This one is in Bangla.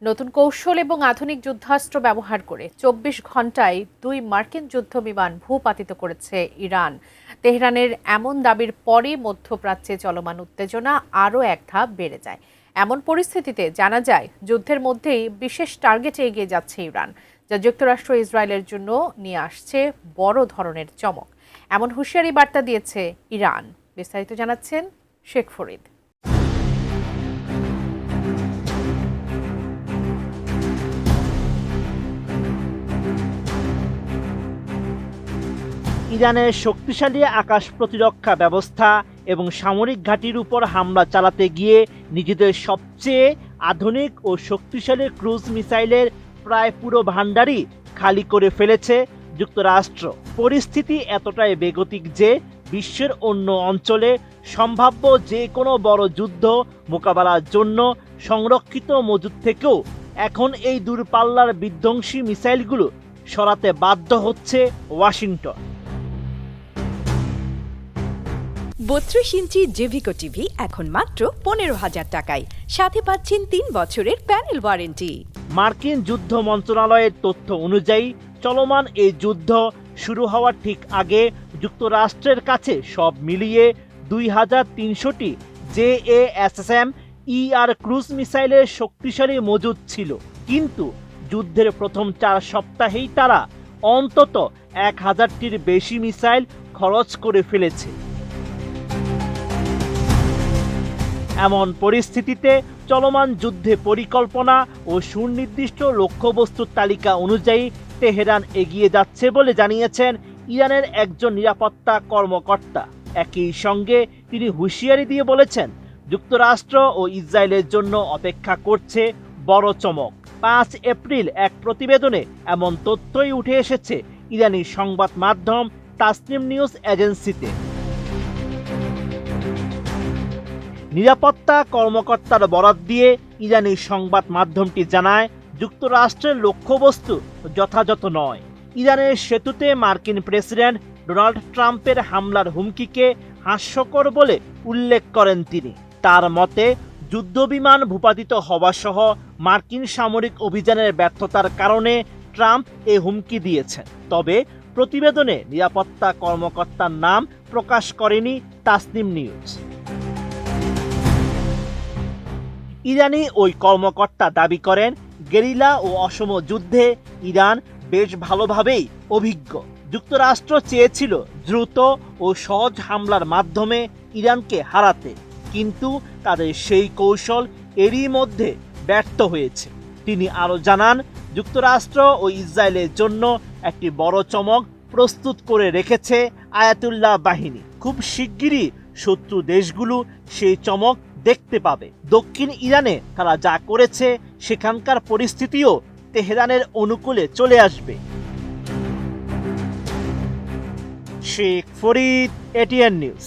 নতুন কৌশল এবং আধুনিক যুদ্ধাস্ত্র ব্যবহার করে ২৪ ঘন্টায় ২ মার্কিন যুদ্ধবিমান ভূপাতিত করেছে ইরান। তেহরানের এমন দাবির পরই মধ্যপ্রাচ্যে চলমান উত্তেজনা আরও এক ধাপ বেড়ে যায়। এমন পরিস্থিতিতে জানা যায় যুদ্ধের মধ্যেই বিশেষ টার্গেটে এগিয়ে যাচ্ছে ইরান, যা যুক্তরাষ্ট্র ইসরায়েলের জন্য নিয়ে আসছে বড় ধরনের চমক। এমন হুঁশিয়ারি বার্তা দিয়েছে ইরান। বিস্তারিত জানাচ্ছেন শেখ ফরিদ। ইরানের শক্তিশালী আকাশ প্রতিরক্ষা ব্যবস্থা এবং সামরিক ঘাঁটির উপর হামলা চালাতে গিয়ে নিজেদের সবচেয়ে আধুনিক ও শক্তিশালী ক্রুজ মিসাইলের প্রায় পুরো ভাণ্ডারই খালি করে ফেলেছে যুক্তরাষ্ট্র। পরিস্থিতি এতটাই বেগতিক যে বিশ্বের অন্য অঞ্চলে সম্ভাব্য যে কোনো বড় যুদ্ধ মোকাবেলার জন্য সংরক্ষিত মজুদ থেকেও এখন এই দূরপাল্লার বিধ্বংসী মিসাইলগুলো সরাতে বাধ্য হচ্ছে ওয়াশিংটন। ৩২ ইঞ্চি জেভিকো টিভি এখন মাত্র ১৫,০০০ টাকায়, সাথে পাচ্ছেন ৩ বছরের প্যানেল ওয়ারেন্টি। মার্কিন যুদ্ধ মন্ত্রণালয়ের তথ্য অনুযায়ী চলমান এই যুদ্ধ শুরু হওয়ার ঠিক আগে যুক্তরাষ্ট্রের কাছে সব মিলিয়ে ২৩০০টি JASSM ER ক্রুজ মিসাইলের শক্তিশালী মজুদ ছিল, কিন্তু যুদ্ধের প্রথম ৪ সপ্তাহেই তারা অন্তত ১,০০০টির বেশি মিসাইল খরচ করে ফেলেছে। এমন পরিস্থিতিতে চলমান যুদ্ধে পরিকল্পনা ও সুনির্দিষ্ট লক্ষ্যবস্তুর তালিকা অনুযায়ী তেহরান এগিয়ে যাচ্ছে বলে জানিয়েছেন ইরানের একজন নিরাপত্তা কর্মকর্তা। একই সঙ্গে তিনি হুঁশিয়ারি দিয়ে বলেছেন, যুক্তরাষ্ট্র ও ইসরায়েলের জন্য অপেক্ষা করছে বড় চমক। ৫ এপ্রিল এক প্রতিবেদনে এমন তথ্যই উঠে এসেছে ইরানি সংবাদ মাধ্যম তাসনিম নিউজ এজেন্সিতে। নিরাপত্তা কর্মকর্তার বরাত দিয়ে ইরানি সংবাদ মাধ্যমটি জানায়, যুক্তরাষ্ট্রের লক্ষ্যবস্তু যথাযথ নয়। ইরানের সেতুতে মার্কিন প্রেসিডেন্ট ডোনাল্ড ট্রাম্পের হামলার হুমকিকে হাস্যকর বলে উল্লেখ করেন তিনি। তার মতে, যুদ্ধবিমান ভূপাতিত হওয়া সহ মার্কিন সামরিক অভিযানের ব্যর্থতার কারণে ট্রাম্প এ হুমকি দিয়েছেন। তবে প্রতিবেদনে নিরাপত্তা কর্মকর্তার নাম প্রকাশ করেনি তাসনিম নিউজ। ইরানি ওই কর্মকর্তা দাবি করেন, গেরিলা ও অসম যুদ্ধে ইরান বেশ ভালোভাবেই অভিজ্ঞ। যুক্তরাষ্ট্র চেয়েছিল দ্রুত ও সহজ হামলার মাধ্যমে ইরানকে হারাতে, কিন্তু তাদের সেই কৌশল এরই মধ্যে ব্যর্থ হয়েছে। তিনি আরও জানান, যুক্তরাষ্ট্র ও ইসরায়েলের জন্য একটি বড় চমক প্রস্তুত করে রেখেছে আয়াতুল্লাহ বাহিনী। খুব শিগগিরই শত্রু দেশগুলো সেই চমক দেখতে পাবে। দক্ষিণ ইরানে তারা যা করেছে সেখানকার পরিস্থিতিও তেহরানের অনুকূলে চলে আসবে। Sheikh Farid, ATN news.